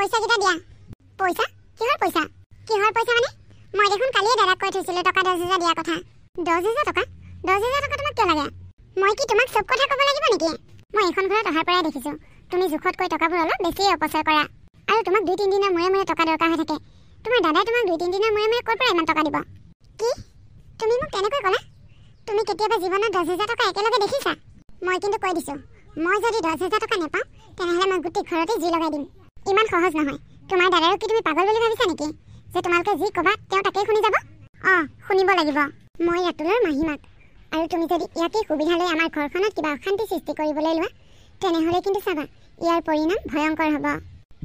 পইচা কেইটা দিয়া পইচা কিহৰ পইচা মানে মই দেখোন কালিয়ে দাদাক কৈ থৈছিলোঁ টকা 10,000 দিয়া কথা 10,000 টকা 10,000 টকা তোমাক কিয় লাগে মই কি তোমাক সব কথা ক'ব লাগিব নেকি মই এখন ঘৰত অহাৰ পৰাই দেখিছোঁ তুমি জুখতকৈ টকাবোৰ অলপ বেছি অপচয় কৰা আৰু তোমাক 2-3 দিনৰ মূৰে টকা দৰকাৰ হৈ থাকে তোমাৰ দাদাই তোমাক 2-3 দিনৰ মূৰে ক'ৰ পৰা ইমান টকা দিব কি তুমি মোক তেনেকৈ ক'লা তুমি কেতিয়াবা জীৱনত 10,000 টকা একেলগে দেখিছা মই কিন্তু কৈ দিছোঁ মই যদি 10,000 টকা নেপাওঁ তেনেহ'লে মই গোটেই ঘৰতে জুই লগাই দিম ইমান সহজ নহয় তোমাৰ দাদাৰো কি তুমি পাগল বুলি ভাবিছা নেকি যে তোমালোকে যি ক'বা তেওঁ তাকেই শুনি যাব শুনিব লাগিব মই ৰাতুলৰ মাহীমাক আৰু তুমি যদি ইয়াতে সুবিধা লৈ আমাৰ ঘৰখনত কিবা অশান্তি সৃষ্টি কৰিবলৈ লোৱা তেনেহ'লে কিন্তু চাবা ইয়াৰ পৰিণাম ভয়ংকৰ হ'ব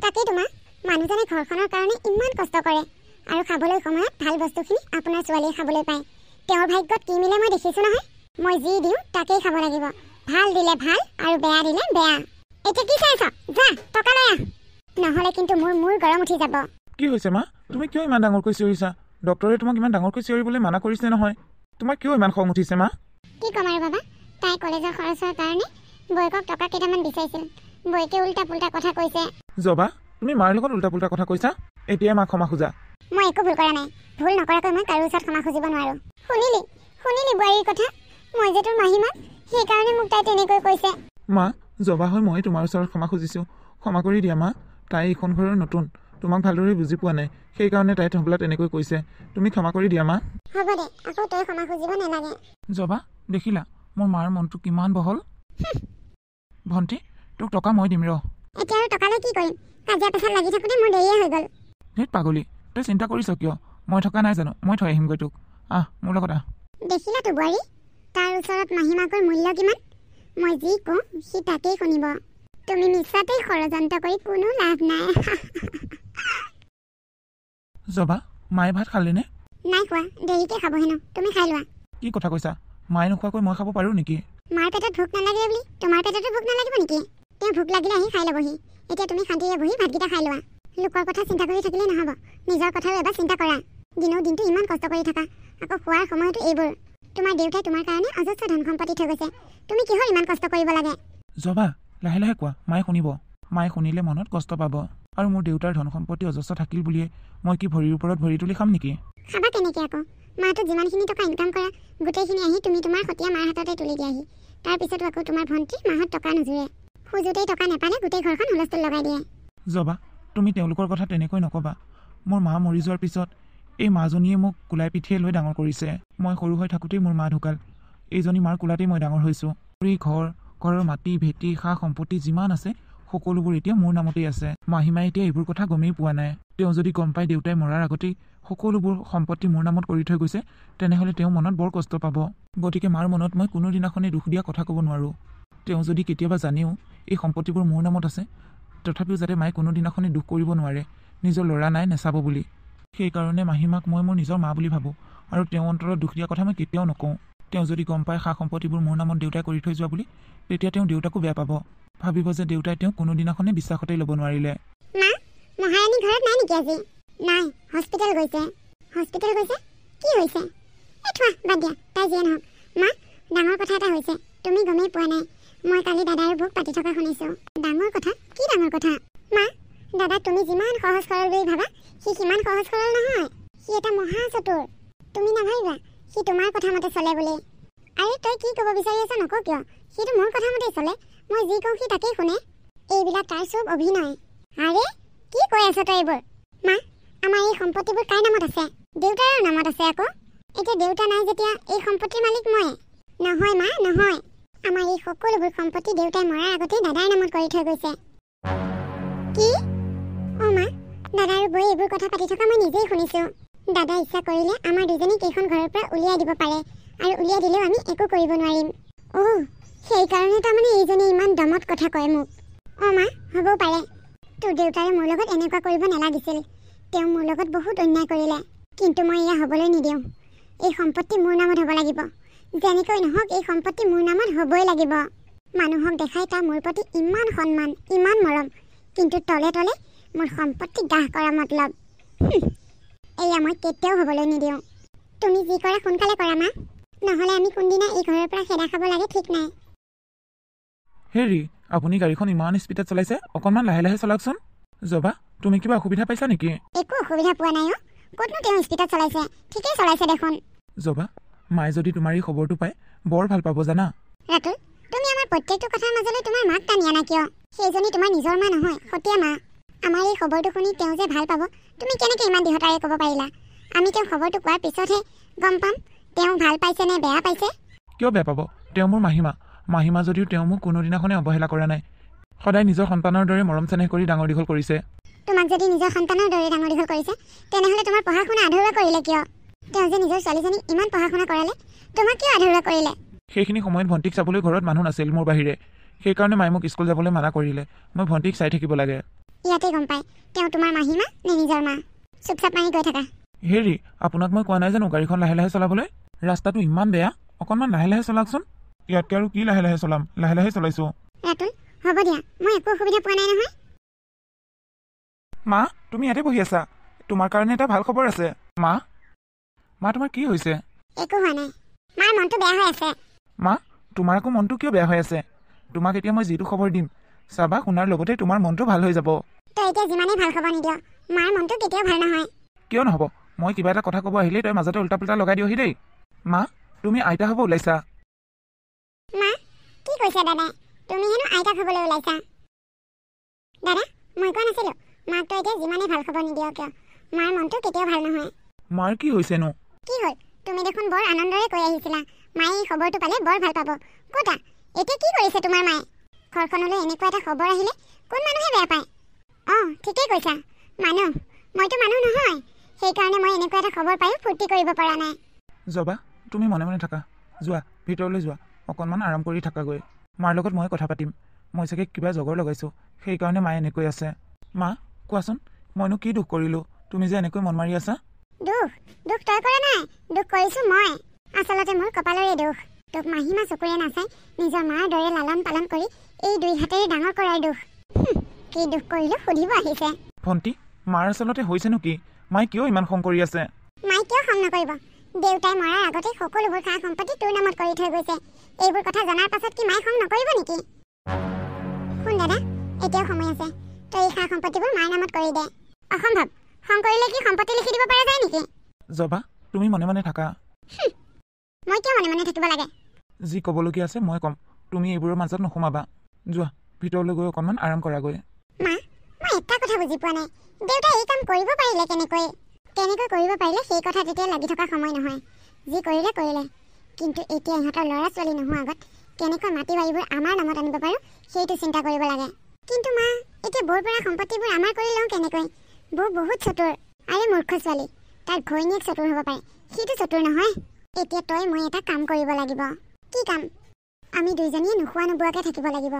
তাকেই তোমাৰ মানুহজনে ঘৰখনৰ কাৰণে ইমান কষ্ট কৰে আৰু খাবলৈ সময়ত ভাল বস্তুখিনি আপোনাৰ ছোৱালীয়ে খাবলৈ পায় তেওঁৰ ভাগ্যত কি মিলে মই দেখিছোঁ নহয় মই যি দিওঁ তাকেই খাব লাগিব ভাল দিলে ভাল আৰু বেয়া দিলে বেয়া এতিয়া কি চাইছ যা টকা লৈ আহ নহ'লে কিন্তু মোৰ গৰম উঠি যাব কি হৈছে মা তুমি কিয় ইমান ডাঙৰকৈ চিঞৰিছা ডক্টৰে তোমাক ইমান ডাঙৰকৈ চিঞৰিবলৈ মানা কৰিছে নহয় তোমাৰ কিয় ইমান খং উঠিছে মা কি ক'ম আৰু বাবা তাই কলেজৰ খৰচৰ কাৰণে বৈকক টকা কেইটামান বিচাৰিছিল বৈকে উল্টা পুল্টা কথা কৈছে জবা তুমি মাৰ লগত উল্টা পুল্টা কথা কৈছা এতিয়া মাক ক্ষমা খোজা মই একো ভুল কৰা নাই ভুল নকৰাকৈ মই কাৰো ওচৰত ক্ষমা খুজিব নোৱাৰো শুনিলি বোৱাৰীৰ কথা মই যে তোৰ মাহীমাক সেইকাৰণে মোক তাই তেনেকৈ কৈছে মা জবা হৈ মই তোমাৰ ওচৰত ক্ষমা খুজিছোঁ ক্ষমা কৰি দিয়া মা তাই এইখন ঘৰৰ নতুন তোমাক ভালদৰে বুজি পোৱা নাই সেইকাৰণে তাই হ'বলা তেনেকৈ কৈছে তুমি ক্ষমা কৰি দিয়া মা হ'ব দে আকৌ তই ক্ষমা খুজিব নালাগে জবা দেখিলা মোৰ মাৰ মনটো কিমান বহল ভণ্টি তোক টকা মই দিম এতিয়া আৰু টকালৈ কি কৰিম কাজিয়া পেচাল লাগি থাকোঁতে মোৰ দেৰিয়ে হৈ গ'ল ধেত পাগলী তই চিন্তা কৰিছ কিয় মই থকা নাই জানো মই থৈ আহিমগৈ তোক মোৰ লগত দেখিলা তো বোৱাৰী তাৰ ওচৰত মাহীমাকৰ মূল্য কিমান মই যি কওঁ সি তাকেই শুনিব তুমি মিছাতেই ষড়যন্ত্ৰ কৰি কোনো লাভ নাই জবা মায়ে ভাত খালেনে নাই খোৱা দেৰিকে খাব হেনো তুমি খাই লোৱা কি কথা কৈছা মায়ে নোখোৱাকৈ মই খাব পাৰোঁ নেকি মাৰ পেটত ভোক নালাগে বুলি তোমাৰ পেটতো ভোক নালাগিব নেকি তেওঁ ভোক লাগিলে আহি খাই ল'বহি এতিয়া তুমি শান্তিৰে বহি ভাতকেইটা খাই লোৱা লোকৰ কথা চিন্তা কৰি থাকিলে নহ'ব নিজৰ কথাও এবাৰ চিন্তা কৰা দিনৰ দিনটো ইমান কষ্ট কৰি থাকা আকৌ খোৱাৰ সময়তো এইবোৰ তোমাৰ দেউতাই তোমাৰ কাৰণে অজস্ৰ ধন সম্পত্তি থৈ গৈছে তুমি কিহৰ ইমান কষ্ট কৰিব লাগে জবা লাহে লাহে কোৱা মায়ে শুনিব মায়ে শুনিলে মনত কষ্ট পাব আৰু মোৰ দেউতাৰ ধন সম্পত্তি অজস্ৰ থাকিল বুলিয়ে মই কি ভৰিৰ ওপৰত ভৰি তুলি খাম নেকি খাবা কেনেকৈ আকৌ মাহটো যিমানখিনি টকা ইনকাম কৰা গোটেইখিনি আহি তুমি তোমাৰ সতীয়া মাৰ হাততে তুলি দিয়াহি তাৰপিছতো আকৌ তোমাৰ ভণ্টি মাহত টকা নোজোৰে খুজোতেই টকা নেপালে গোটেই ঘৰখন হুলস্থুল লগাই দিয়ে জবা তুমি তেওঁলোকৰ কথা তেনেকৈ নক'বা মোৰ মা মৰি যোৱাৰ পিছত এই মাজনীয়ে মোক কোলাই পিঠিয়ে লৈ ডাঙৰ কৰিছে মই সৰু হৈ থাকোঁতেই মোৰ মা ঢুকাল এইজনী মাৰ কোলাতেই মই ডাঙৰ হৈছোঁ এই ঘৰৰ মাটি ভেটি সা সম্পত্তি যিমান আছে সকলোবোৰ এতিয়া মোৰ নামতেই আছে মাহীমাই এতিয়া এইবোৰ কথা গমেই পোৱা নাই তেওঁ যদি গম পাই দেউতাই মৰাৰ আগতেই সকলোবোৰ সম্পত্তি মোৰ নামত কৰি থৈ গৈছে তেনেহ'লে তেওঁ মনত বৰ কষ্ট পাব গতিকে মাৰ মনত মই কোনোদিনাখনেই দুখ দিয়া কথা ক'ব নোৱাৰোঁ তেওঁ যদি কেতিয়াবা জানেও এই সম্পত্তিবোৰ মোৰ নামত আছে তথাপিও যাতে মায়ে কোনোদিনাখনেই দুখ কৰিব নোৱাৰে নিজৰ ল'ৰা নাই নেচাব বুলি সেইকাৰণে মাহীমাক মই মোৰ নিজৰ মা বুলি ভাবোঁ আৰু তেওঁ অন্তৰত দুখ দিয়া কথা মই কেতিয়াও নকওঁ তেওঁ যদি গম পায় সা সম্পত্তিবোৰ মোৰ নামত দেউতাই কৰি থৈ যোৱা বুলি তেতিয়া তেওঁ দেউতাকো বেয়া পাব ভাবিব যে দেউতাই তেওঁ কোনোদিনাখনেই বিশ্বাসতেই ল'ব নোৱাৰিলে মহাৰাণী ঘৰত নাই নেকি আজি নাই হস্পিটেল গৈছে কি হৈছে বাদ দিয়া তাই যিয়ে নহওক মা ডাঙৰ কথা এটা হৈছে তুমি গমেই পোৱা নাই মই কালি দাদাৰ ভোক পাতি থকা শুনিছোঁ ডাঙৰ কথা কি ডাঙৰ কথা মা দাদাক তুমি যিমান সহজ সৰল বুলি ভাবা সি সিমান সহজ সৰল নহয় সি এটা মহা চতুৰ তুমি নাভাবিবা সি তোমাৰ কথা মতে চলে বুলি আৰে তই কি ক'ব বিচাৰি আছ নকওঁ কিয় সিটো মোৰ কথা মতেই চলে মই যি কওঁ সি তাকেই শুনে এইবিলাক তাৰ চব অভিনয় আৰে কি কৈ আছ তই এইবোৰ মা আমাৰ এই সম্পত্তিবোৰ কাৰ নামত আছে দেউতাৰৰ নামত আছে আকৌ এতিয়া দেউতা নাই যেতিয়া এই সম্পত্তিৰ মালিক মই নহয় মা নহয় আমাৰ এই সকলোবোৰ সম্পত্তি দেউতাই মৰাৰ আগতেই দাদাৰ নামত কৰি থৈ গৈছে কি মা দাদা আৰু বৈ এইবোৰ কথা পাতি থকা মই নিজেই শুনিছোঁ দাদা ইচ্ছা কৰিলে আমাৰ দুজনীক এইখন ঘৰৰ পৰা উলিয়াই দিব পাৰে আৰু উলিয়াই দিলেও আমি একো কৰিব নোৱাৰিম সেইকাৰণে তাৰমানে এইজনীয়ে ইমান দমত কথা কয় মোক মা হ'বও পাৰে তোৰ দেউতাৰে মোৰ লগত এনেকুৱা কৰিব নালাগিছিল তেওঁ মোৰ লগত বহুত অন্যায় কৰিলে কিন্তু মই এয়া হ'বলৈ নিদিওঁ এই সম্পত্তি মোৰ নামত হ'ব লাগিব যেনেকৈ নহওক এই সম্পত্তি মোৰ নামত হ'বই লাগিব মানুহক দেখাই তাৰ মোৰ প্ৰতি ইমান সন্মান ইমান মৰম কিন্তু তলে তলে মোৰ সম্পত্তি দাহ কৰা মতলব এয়া মই কেতিয়াও হ'বলৈ নিদিওঁ তুমি যি কৰা সোনকালে কৰা মা নহ'লে আমি কোনদিনা এই ঘৰৰ পৰা খেদা খাব লাগে ঠিক নাই হেৰি আপুনি গাড়ীখন ইমান স্পীডত চলাইছে অকণমান লাহে লাহে চলাওকচোন জবা তুমি কিবা অসুবিধা পাইছা নেকি একো অসুবিধা পোৱা নাই ক'তনো তেওঁ স্পীডত চলাইছে ঠিকেই চলাইছে দেখোন জবা মায়ে যদি তোমাৰ এই খবৰটো পায় বৰ ভাল পাব জানা ৰাতুল তুমি আমাৰ প্ৰত্যেকটো কথাৰ মাজলৈ তোমাৰ মাক টানি আনা কিয় সেইজনী তোমাৰ নিজৰ মা নহয় সতীয়া মা আমাৰ এই খবৰটো শুনি তেওঁ যে ভাল পাব তুমি কেনেকৈ ইমান দৃঢ়তাৰে ক'ব পাৰিলা আমি তেওঁ খবৰটো কোৱাৰ পিছতহে গম পাম তেওঁ ভাল পাইছে নে বেয়া পাইছে কিয় বেয়া পাব তেওঁ মোৰ মাহীমা যদিও তেওঁ মোক কোনোদিনাখনে অৱহেলা কৰা নাই সদায় নিজৰ সন্তানৰ দৰে মৰম চেনেহ কৰি ডাঙৰ দীঘল কৰিছে তোমাক যদি নিজৰ সন্তানৰ দৰে ডাঙৰ দীঘল কৰিছে তেনেহ'লে তোমাৰ পঢ়া শুনা আধৰুৱা কৰিলে কিয় তেওঁ যে নিজৰ ছোৱালীজনীক ইমান পঢ়া শুনা কৰালে তোমাক কিয় আধৰুৱা কৰিলে সেইখিনি সময়ত ভণ্টিক চাবলৈ ঘৰত মানুহ নাছিল মোৰ বাহিৰে সেইকাৰণে মায়ে মোক স্কুল যাবলৈ মানা কৰিলে মই ভণ্টিক চাই থাকিব লাগে ইয়াতে গম পায় তেওঁ তোমাৰ মাহীমা নে নিজৰ মা চুপচাপ মাৰি গৈ থাকা হেৰি আপোনাক মই কোৱা নাই জানো গাড়ীখন লাহে লাহে চলাবলৈ ৰাস্তাটো ইমান বেয়া অকণমান লাহে লাহে চলাওকচোন ইয়াতকৈ আৰু কি লাহে লাহে চলাম লাহে লাহে চলাইছোঁ ৰাতুল হ'ব দিয়া মই একো অসুবিধা পোৱা নাই নহয় মা তুমি ইয়াতে বহি আছা তোমাৰ কাৰণে এটা ভাল খবৰ আছে মা তোমাৰ কি হৈছে একো হোৱা নাই মাৰ মনটো বেয়া হৈ আছে মা তোমাৰ আকৌ মনটো কিয় বেয়া হৈ আছে তোমাক এতিয়া মই যিটো খবৰ দিম চাবা শুনাৰ লগতে তোমাৰ মনটো ভাল হৈ যাব তই এতিয়া যিমানেই ভাল খবৰ নিদিয় মাৰ মনটো কেতিয়াও ভাল নহয় কিয় নহ'ব মই কিবা এটা কথা ক'ব আহিলেই তই মাজতে উল্টা পুল্টা লগাই দিয়হি দেই মা তুমি আইতা হ'ব ওলাইছা মা কি কৈছা দাদা তুমি হেনো আইতাক হ'বলৈ ওলাইছা দাদা মই কোৱা নাছিলোঁ মাক তই এতিয়া যিমানেই ভাল খবৰ নিদিয় কিয় মাৰ মনটো কেতিয়াও ভাল নহয় মাৰ কি হৈছেনো কি হ'ল তুমি দেখোন বৰ আনন্দৰে কৈ আহিছিলা মায়ে এই খবৰটো পালে বৰ ভাল পাব ক'তা এতিয়া কি কৰিছে তোমাৰ মায়ে ঘৰখনলৈ এনেকুৱা এটা খবৰ আহিলে কোন মানুহে বেয়া পায় ঠিকেই কৈছা মানুহ মইতো মানুহ নহয় সেইকাৰণে মই এনেকুৱা এটা খবৰ পায়ো ফূৰ্তি কৰিব পৰা নাই জবা তুমি মনে মনে থাকা যোৱা ভিতৰলৈ যোৱা অকণমান আৰাম কৰি থাকাগৈ মাৰ লগত মই কথা পাতিম মই চাগে কিবা জগৰ লগাইছোঁ সেইকাৰণে মায়ে এনেকৈ আছে মা কোৱাচোন মইনো কি দুখ কৰিলোঁ তুমি যে এনেকৈ মন মাৰি আছা দুখ তই কৰা নাই দুখ কৰিছোঁ মই আচলতে মোৰ কপালৰে দুখ তোক মাহীমা চকুৰে নাচাই নিজৰ মাৰ দৰে লালন পালন কৰি এই দুই হাতেৰে ডাঙৰ কৰাৰ দুখ কি দুখ কৰিলোঁ সুধিব আহিছে ভণ্টি মাৰ আচলতে হৈছেনো কি মায়ে কিয় ইমান খং কৰি আছে মায়ে কিয় খং নকৰিব দেউতাই মৰাৰ আগতে সকলোবোৰ সা সম্পত্তি তোৰ নামত কৰি থৈ গৈছে এইবোৰ কথা জনাৰ পাছত কি মায়ে খং নকৰিব নেকি শুন দাদা এতিয়াও সময় আছে তই এই সা সম্পত্তিবোৰ মাৰ নামত কৰি দে অসম্ভৱ খং কৰিলে কি সম্পত্তি লিখি দিব পৰা যায় নেকি জবা তুমি মনে মনে থাকা মই কিয় মনে মনে থাকিব লাগে যি ক'বলগীয়া আছে মই ক'ম তুমি এইবোৰৰ মাজত নোসোমাবা যোৱা ভিতৰলৈ গৈ অকণমান আৰাম কৰাগৈ মা মই এটা কথা বুজি পোৱা নাই দেউতাই এই কাম কৰিব পাৰিলে কেনেকৈ কৰিব পাৰিলে সেই কথা তেতিয়া লাগি থকা সময় নহয় যি কৰিলে কিন্তু এতিয়া ইহঁতৰ ল'ৰা ছোৱালী নোহোৱাৰ আগত কেনেকৈ মাটি বাৰীবোৰ আমাৰ নামত আনিব পাৰোঁ সেইটো চিন্তা কৰিব লাগে কিন্তু মা এতিয়া বৌৰ পৰা সম্পত্তিবোৰ আমাৰ কৰি লওঁ কেনেকৈ বৌ বহুত চতুৰ আৰু মূৰ্খ ছোৱালী তাৰ ঘৈণীয়েক চতুৰ হ'ব পাৰে সিটো চতুৰ নহয় এতিয়া তই মই এটা কাম কৰিব লাগিব কি কাম আমি দুইজনীয়ে নোখোৱা নোবোৱাকৈ থাকিব লাগিব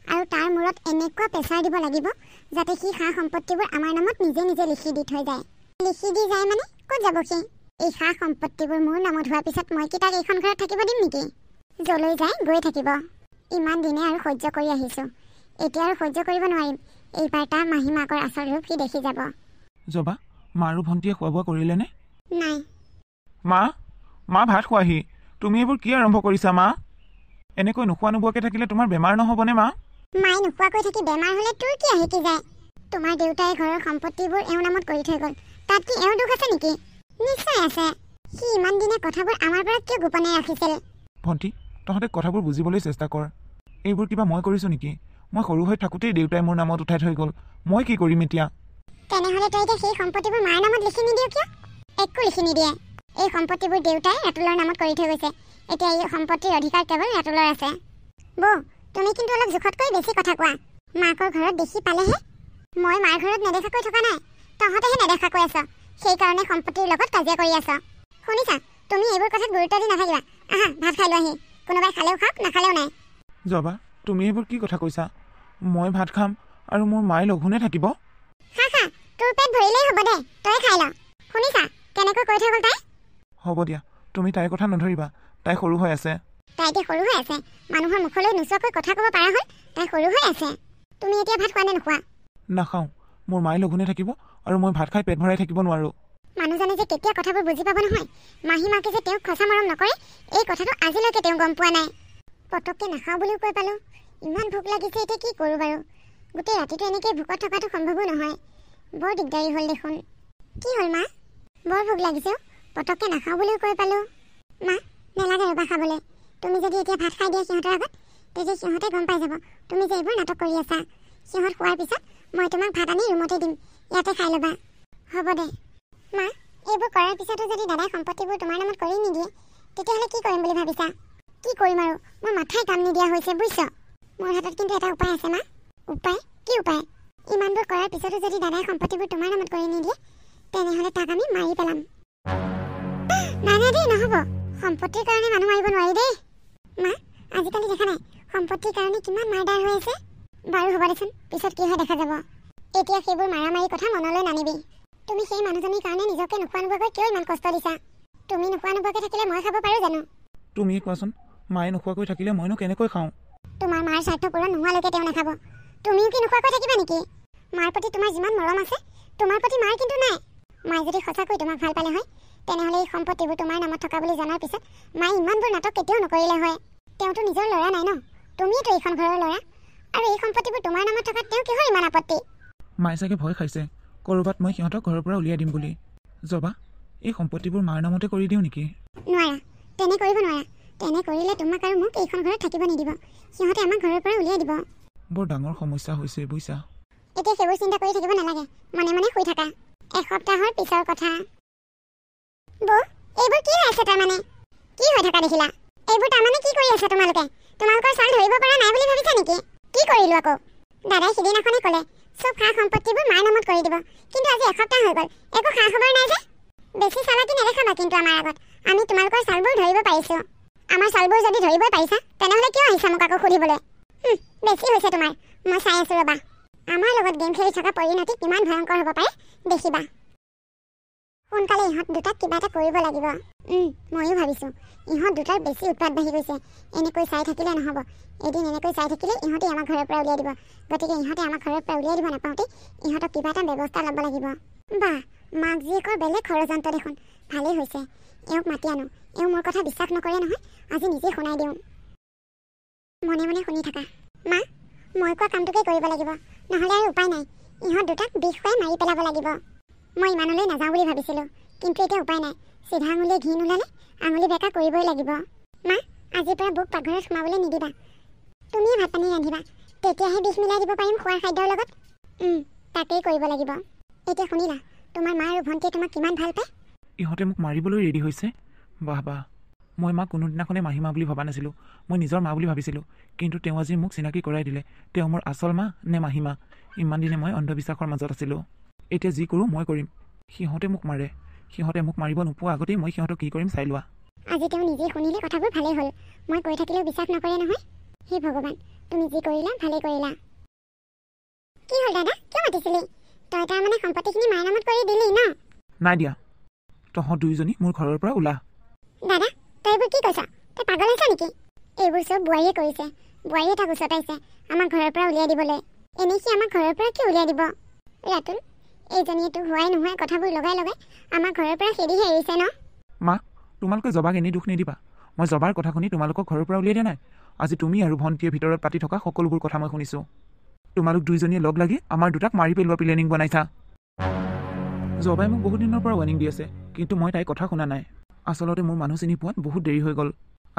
আৰু তাৰ মূৰত এনেকুৱা প্ৰেছাৰ দিব লাগিব যাতে সি সা সম্পত্তিবোৰ আমাৰ নামত নিজে নিজে লিখি দি থৈ যায় লিখি দি যায় মানে ক'ত যাব সি এই সা সম্পত্তিবোৰ মোৰ নামত হোৱাৰ পিছত মই কি তাক এইখন ঘৰত থাকিব দিম নেকি যলৈ যায় গৈ থাকিব ইমান দিনে আৰু সহ্য কৰি আহিছোঁ এতিয়া আৰু সহ্য কৰিব নোৱাৰিম এইবাৰ তাৰ মাহীমাকৰ আচল ৰূপ সি দেখি যাব জবা মা আৰু ভণ্টিয়ে খোৱা বোৱা কৰিলেনে নাই মা ভাত খোৱাহি তুমি এইবোৰ কি আৰম্ভ কৰিছা মা এনেকৈ নোখোৱা নোবোৱাকৈ থাকিলে তোমাৰ বেমাৰ নহ'বনে মা মায়ে নোখোৱাকৈ থাকি বেমাৰ হ'লে তোৰ কি আহি কি যায় তোমাৰ দেউতাই ঘৰৰ সম্পত্তিবোৰ এওঁৰ নামত কৰি থৈ গ'ল তাত কি এওঁৰ দুখ আছে নেকি নিশ্চয় আছে সি ইমান দিনে কথাবোৰ আমাৰ পৰা কিয় গোপনে ৰাখিছিল ভণ্টি তহঁতে কথাবোৰ বুজিবলৈ চেষ্টা কৰ এইবোৰ কিবা মই কৰিছোঁ নেকি মই সৰু হৈ থাকোঁতেই দেউতাই মোৰ নামত উঠাই থৈ গ'ল মই কি কৰিম এতিয়া তেনেহ'লে তই এতিয়া সেই সম্পত্তিবোৰ মাৰ নামত লিখি নিদিয় কিয় একো লিখি নিদিয়ে এই সম্পত্তিবোৰ দেউতাই ৰাতুলৰ নামত কৰি থৈ গৈছে এতিয়া এই সম্পত্তিৰ অধিকাৰ কেৱল ৰাতুলৰ আছে বৌ তুমি কিন্তু অলপ জোখতকৈ বেছি কথা কোৱা মাকৰ ঘৰত দেখি পালেহে মই মাৰ ঘৰত নেদেখাকৈ থকা নাই তহঁতেহে নেদেখাকৈ আছ সেইকাৰণে সম্পত্তিৰ লগত কাজিয়া কৰি আছ শুনিছা তুমি এইবোৰ কথাত গুৰুত্ব দি নাথাকিবা আহা ভাত খাই লোৱাহি কোনোবাই খালেও খাওক নাখালেও নাই জবা তুমি এইবোৰ কি কথা কৈছা মই ভাত খাম আৰু মোৰ মায়ে লঘোণে থাকিব খা তোৰ পেট ভৰিলেই হ'ব দে তই খাই ল শুনিছা কেনেকৈ কৈ থৈ গ'ল তাই হ'ব দিয়া তুমি তাইৰ কথা নধৰিবা তাই সৰু হৈ আছে তাই এতিয়া সৰু হৈ আছে মানুহৰ মুখলৈ নোচোৱাকৈ কথা ক'ব পৰা হ'ল তাই সৰু হৈ আছে তুমি এতিয়া ভাত খোৱা নে নোখোৱা নাখাওঁ মোৰ মায়ে লঘোণে থাকিব আৰু মই ভাত খাই পেট ভৰাই থাকিব নোৱাৰোঁ মানুহজনে যে কেতিয়া কথাবোৰ বুজি পাব নহয় মাহীমাকে যে তেওঁক খচা মৰম নকৰে এই কথাটো আজিলৈকে তেওঁ গম পোৱা নাই পটককৈ নাখাওঁ বুলিও কৈ পালোঁ ইমান ভোক লাগিছে এতিয়া কি কৰোঁ বাৰু গোটেই ৰাতিটো এনেকৈ ভোকত থকাটো সম্ভৱো নহয়। বৰ দিগদাৰী হ'ল দেখোন। কি হ'ল মা? বৰ ভোক লাগিছে। পটককৈ নাখাওঁ বুলিও কৈ পালোঁ। মা নেলাগে ৰ'বা খাবলৈ। তুমি যদি এতিয়া ভাত খাই দিয়া সিহঁতৰ আগত, তেতিয়া সিহঁতে গম পাই যাব তুমি যে এইবোৰ নাটক কৰি আছা। সিহঁত খোৱাৰ পিছত মই তোমাক ভাত আনি ৰুমতে দিম, ইয়াতে খাই ল'বা। হ'ব দে। মা এইবোৰ কৰাৰ পিছতো যদি দাদাই সম্পত্তিবোৰ তোমাৰ নামত কৰি নিদিয়ে, তেতিয়াহ'লে কি কৰিম বুলি ভাবিছা? কি কৰিম আৰু? মোৰ মাথাই কাম নিদিয়া হৈছে বুজিছ। মোৰ হাতত কিন্তু এটা উপায় আছে মা। উপায়? কি উপায়? ইমানবোৰ কৰাৰ পিছতো যদি দাদাই সম্পত্তিবোৰ তোমাৰ নামত কৰি নিদিয়ে, তেনেহ'লে তাক আমি মাৰি পেলাম। নাই নাই দেই, নহ'ব। সম্পত্তিৰ কাৰণে মানুহ মাৰিব নোৱাৰি দেই। মা আজিকালি দেখা নাই সম্পত্তিৰ কাৰণে কিমান মাৰদাৰ হৈ আছে? বাৰু হ'ব দেচোন, পিছত কি হয় দেখা যাব। এতিয়া সেইবোৰ মাৰামাৰি কথা মনলৈ নানিবি। তুমি সেই মানুহজনীৰ কাৰণে নিজকে নোখোৱা নোবোৱাকৈ কিয় ইমান কষ্ট দিছা? তুমি নোখোৱা নোবোৱাকৈ থাকিলে মই খাব পাৰোঁ জানো? তুমিয়ে কোৱাচোন, মায়ে নোখোৱাকৈ থাকিলে মইনো কেনেকৈ খাওঁ? তোমাৰ মাৰ স্বাৰ্থ পূৰণ নোহোৱালৈকে তেওঁ নাখাব। তুমিও কি নোখোৱাকৈ থাকিবা নেকি? মাৰ প্ৰতি তোমাৰ যিমান মৰম আছে, তোমাৰ প্ৰতি মাৰ কিন্তু নাই। মায়ে যদি সঁচাকৈ তোমাক ভাল পালে হয়, তেনেহ'লে এই সম্পত্তিবোৰ তোমাৰ নামত থকা বুলি জনাৰ পিছত মায়ে ইমানবোৰ নাটক কেতিয়াও নকৰিলে হয়। তেওঁতো নিজৰ ল'ৰা নাই ন, তুমিয়েতো এইখন ঘৰৰ ল'ৰা। আৰু এই সম্পত্তিবোৰ তোমাৰ নামত থকাত তেওঁ কিহৰ ইমান আপত্তি? মায়ে চাগে ভয় খাইছে ক'ৰবাত মই সিহঁতক ঘৰৰ পৰা উলিয়াই দিম বুলি। জবা, এই সম্পত্তিবোৰ মাৰ নামতে কৰি দিওঁ নেকি? নোৱাৰা, তেনে কৰিব নোৱাৰা। তেনে কৰিলে তোমাক আৰু মোক এইখন ঘৰত থাকিব নিদিব। সিহঁতে আমাক ঘৰৰ পৰা উলিয়াই দিব। বৰ ডাঙৰ সমস্যা হৈছে বুজিছা। এতিয়া সেইবোৰ চিন্তা কৰি থাকিব নালাগে, মনে মনে শুই থাকা। এসপ্তাহৰ পিছৰ কথা। বৌ এইবোৰ কি হৈ আছে? তাৰমানে কি হৈ থকা দেখিলা? এইবোৰ তাৰমানে কি কৰি আছা তোমালোকে? তোমালোকৰ চাল ধৰিব পৰা নাই বুলি ভাবিছা নেকি? কি কৰিলো আকৌ? দাদাই সিদিনাখনে ক'লে চব খা সম্পত্তিবোৰ মাৰ নামত কৰি দিব, কিন্তু আজি এসপ্তাহ হৈ গ'ল, একো খা খবৰ নাই যে। বেছি চালাকি নেদেখাবা কিন্তু আমাৰ আগত। আমি তোমালোকৰ চালবোৰ ধৰিব পাৰিছোঁ। আমাৰ চালবোৰ যদি ধৰিবই পাৰিছা, তেনেহ'লে কিয় আহিছা মোক আকৌ সুধিবলৈ? বেছি হৈছে তোমাৰ। মই চাই আছোঁ ৰ'বা। আমাৰ লগত গেম খেলি থকা পৰিণতি কিমান ভয়ংকৰ হ'ব পাৰে দেখিবা। সোনকালে ইহঁত দুটাক কিবা এটা কৰিব লাগিব। ময়ো ভাবিছোঁ ইহঁত দুটাৰ বেছি উৎপাত বাঢ়ি গৈছে। এনেকৈ চাই থাকিলে নহ'ব। এদিন এনেকৈ চাই থাকিলে ইহঁতে আমাক ঘৰৰ পৰা উলিয়াই দিব। গতিকে ইহঁতে আমাক ঘৰৰ পৰা উলিয়াই দিব নাপাওঁতে ইহঁতক কিবা এটা ব্যৱস্থা ল'ব লাগিব। বাহ, মাক জীয়েকৰ বেলেগ ষড়যন্ত্ৰ দেখোন। ভালেই হৈছে, এওঁক মাতি আনো। এওঁ মোৰ কথা বিশ্বাস নকৰে নহয়, আজি নিজে শুনাই দিওঁ। মনে মনে শুনি থাকা। মা মই কোৱা কামটোকে কৰিব লাগিব, নহ'লে আৰু উপায় নাই। ইহঁত দুটাক বিষ খুৱাই মাৰি পেলাব লাগিব। মই ইমানলৈ নাযাওঁ বুলি ভাবিছিলোঁ, কিন্তু এতিয়া উপায় নাই। চিধা আঙুলিয়ে ঘি নোলালে আঙুলি বেকা কৰিবই লাগিব। মা আজিৰ পৰা বুক পাকঘৰত সোমাবলৈ নিদিবা। তুমিয়ে ভাত পানী ৰান্ধিবা, তেতিয়াহে বিষ মিলাই দিব পাৰিম খোৱাৰ খাদ্যৰ লগত। তাকেই কৰিব লাগিব। এতিয়া শুনিলা তোমাৰ মা আৰু ভণ্টিয়ে তোমাক কিমান ভাল পায়? ইহঁতে মোক মাৰিবলৈ ৰেডি হৈছে। বাহ বাহ, মই মাক কোনোদিনাখনে মাহীমা বুলি ভবা নাছিলোঁ। মই নিজৰ মা বুলি ভাবিছিলোঁ, কিন্তু তেওঁ আজি মোক চিনাকি কৰাই দিলে তেওঁ মোৰ আচল মা নে মাহীমা। ইমান দিনে মই অন্ধবিশ্বাসৰ মাজত আছিলোঁ। এতিয়া যি কৰোঁ মই কৰিম। সিহঁতে মোক মাৰে, সিহঁতে মোক মাৰিব নোপোৱা আগতেই মই সিহঁতক কি কৰিম চাই লোৱা। আজি তেওঁ নিজে শুনিলে কথাবোৰ ভালেই হ'ল। মই কৈ থাকিলেও বিশ্বাস নকৰে নহয়। হে ভগৱান, তুমি যি কৰিলা ভালেই কৰিলা। কি হ'ল দাদা, কিয় মাতিছিলি? তই তাৰমানে সম্পত্তিখিনি মাৰ নামত কৰি দিলি ন? নাই দিয়া, তহঁত দুয়োজনী মোৰ ঘৰৰ পৰা ওলা। দাদা তই এইবোৰ কি কৈছ? তই পাগল হৈছ নেকি? এইবোৰ চব বোৱাৰীয়ে কৰিছে। বোৱাৰীয়ে তাক উচতাইছে আমাক ঘৰৰ পৰা উলিয়াই দিবলৈ। এনেই সি আমাক ঘৰৰ পৰা কি উলিয়াই দিব? ৰাতুল, এইজনীয়েতো হোৱাই নোহোৱাই কথাবোৰ লগাই লগাই আমাক ঘৰৰ পৰা খেদিহে এৰিছে ন? মা তোমালোকে জবাক এনেই দুখ নিদিবা। মই জবাৰ কথা শুনি তোমালোকক ঘৰৰ পৰা উলিয়াই দিয়া নাই। আজি তুমি আৰু ভণ্টিয়ে ভিতৰত পাতি থকা সকলোবোৰ কথা মই শুনিছোঁ। তোমালোক দুইজনীয়ে লগ লাগি আমাৰ দুটাক মাৰি পেলোৱা প্লেনিং বনাইছা। জবাই মোক বহুত দিনৰ পৰা ৱাৰ্ণিং দি আছে, কিন্তু মই তাইৰ কথা শুনা নাই। আচলতে মোৰ মানুহ চিনি পোৱাত বহুত দেৰি হৈ গ'ল।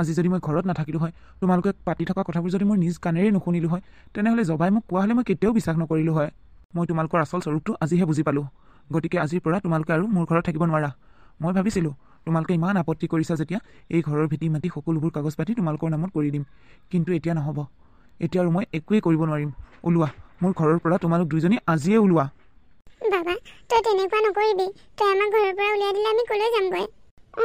আজি যদি মই ঘৰত নাথাকিলোঁ হয়, তোমালোকে পাতি থকা কথাবোৰ যদি মই নিজ কাণেৰে নুশুনিলোঁ হয়, তেনেহ'লে জবাই মোক কোৱা হ'লে মই কেতিয়াও বিশ্বাস নকৰিলোঁ হয়। মই তোমালোকৰ আচল স্বৰূপটো আজিহে বুজি পালোঁ। গতিকে আজিৰ পৰা তোমালোকে আৰু মোৰ ঘৰত থাকিব নোৱাৰা। মই ভাবিছিলোঁ তোমালোকে ইমান আপত্তি কৰিছা যেতিয়া এই ঘৰৰ ভেটি মাটি সকলোবোৰ কাগজ পাতি তোমালোকৰ নামত কৰি দিম, কিন্তু এতিয়া নহ'ব। এতিয়া আৰু মই একোৱেই কৰিব নোৱাৰিম। ওলোৱা মোৰ ঘৰৰ পৰা, তোমালোক দুইজনী আজিয়ে ওলোৱা। বাবা তই তেনেকুৱা নকৰিবি। তই আমাক ঘৰৰ পৰা উলিয়াই দিলে আমি ক'লৈ যামগৈ?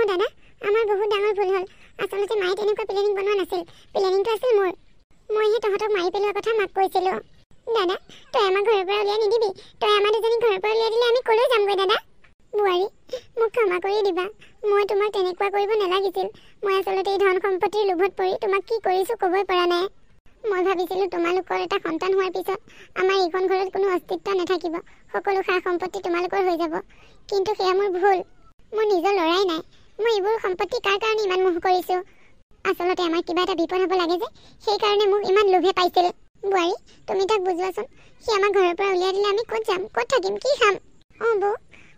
দাদা আমাৰ বহুত ডাঙৰ ভুল হ'ল। আচলতে মায়ে তেনেকুৱা প্লেনিং বনোৱা নাছিল। প্লেনিংটো আছিল মোৰ। মইহে তহঁতক মাৰি পেলোৱাৰ কথা মাক কৈছিলোঁ। দাদা তই আমাক ঘৰৰ পৰা উলিয়াই নিদিবি। তই আমাৰ দুজনীক ঘৰৰ পৰা উলিয়াই দিলে আমি ক'লৈ যামগৈ? দাদা বোৱাৰী মোক ক্ষমা কৰি দিবা। মই তোমাক তেনেকুৱা কৰিব নালাগিছিল। মই আচলতে এই ধন সম্পত্তিৰ লোভত পৰি তোমাক কি কৰিছোঁ ক'বই পৰা নাই। মই ভাবিছিলোঁ তোমালোকৰ এটা সন্তান হোৱাৰ পিছত আমাৰ এইখন ঘৰত কোনো অস্তিত্ব নাথাকিব, সকলো সা সম্পত্তি তোমালোকৰ হৈ যাব। কিন্তু সেয়া মোৰ ভুল। মোৰ নিজৰ ল'ৰাই নাই। মই এইবোৰ সম্পত্তি কাৰ কাৰণে ইমান মোহ কৰিছোঁ? আচলতে আমাৰ কিবা এটা বিপদ হ'ব লাগে যে, সেইকাৰণে মোক ইমান লোভে পাইছিল। বোৱাৰী তুমি তাক বুজোৱাচোন সি আমাক ঘৰৰ পৰা উলিয়াই দিলে আমি ক'ত যাম ক'ত থাকিম কি খাম বৌ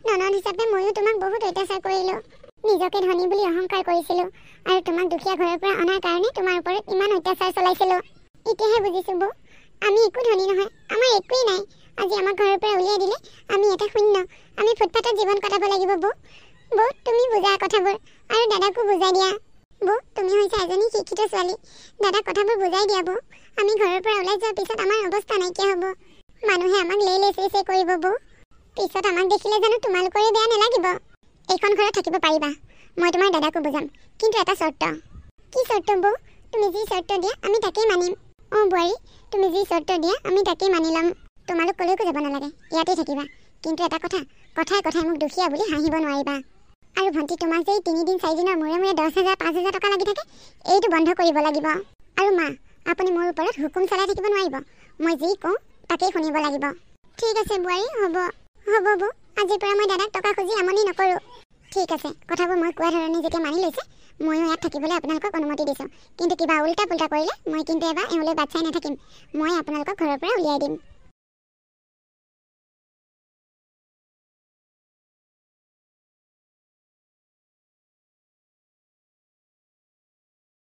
ননদ হিচাপে ময়ো তোমাক বহুত অত্যাচাৰ কৰিলোঁ নিজকে ধনী বুলি অহংকাৰ কৰিছিলোঁ আৰু তোমাক দুখীয়া ঘৰৰ পৰা অনাৰ কাৰণে তোমাৰ ওপৰত ইমান অত্যাচাৰ চলাইছিলোঁ এতিয়াহে বুজিছোঁ বৌ আমি একো ধনী নহয় আমাৰ একোৱেই নাই আজি আমাক ঘৰৰ পৰা উলিয়াই দিলে আমি এটা শূন্য আমি ফুটপাথত জীৱন কটাব লাগিব বৌ তুমি বুজা কথাবোৰ আৰু দাদাকো বুজাই দিয়া বৌ তুমি হৈছে এজনী শিক্ষিত ছোৱালী দাদাক কথাবোৰ বুজাই দিয়া বৌ আমি ঘৰৰ পৰা ওলাই যোৱাৰ পিছত আমাৰ অৱস্থা নাইকিয়া হ'ব মানুহে আমাক লে কৰিব বৌ পিছত আমাক দেখিলে জানো তোমালোকৰে বেয়া নালাগিব এইখন ঘৰত থাকিব পাৰিবা মই তোমাৰ দাদাকো বুজাম কিন্তু এটা চৰ্ত কি চৰ্ত বৌ তুমি যি চৰ্ত দিয়া আমি তাকেই মানিম বোৱাৰী তুমি যি চৰ্ত দিয়া আমি তাকেই মানি ল'ম তোমালোক কলৈকো যাব নালাগে ইয়াতেই থাকিবা কিন্তু এটা কথাই কথাই মোক দুখীয়া বুলি হাঁহিব নোৱাৰিবা আৰু ভণ্টি তোমাক যে 3 দিন 4 দিনৰ মূৰে মূৰে 10,000 5,000 টকা লাগি থাকে এইটো বন্ধ কৰিব লাগিব আৰু মা আপুনি মোৰ ওপৰত হুকুম চলাই থাকিব নোৱাৰিব মই যি কওঁ তাকেই শুনিব লাগিব ঠিক আছে বোৱাৰী হ'ব বৌ আজিৰ পৰা মই দাদাক টকা খুজি আমনি নকৰোঁ ঠিক আছে কথাবোৰ মই কোৱা ধৰণে যেতিয়া মানি লৈছে ময়ো ইয়াত থাকিবলৈ আপোনালোকক অনুমতি দিছোঁ কিন্তু কিবা উল্টা পুল্টা কৰিলে মই কিন্তু এবাৰ এওঁলৈ বাট চাই নাথাকিম মই আপোনালোকক ঘৰৰ পৰা উলিয়াই দিম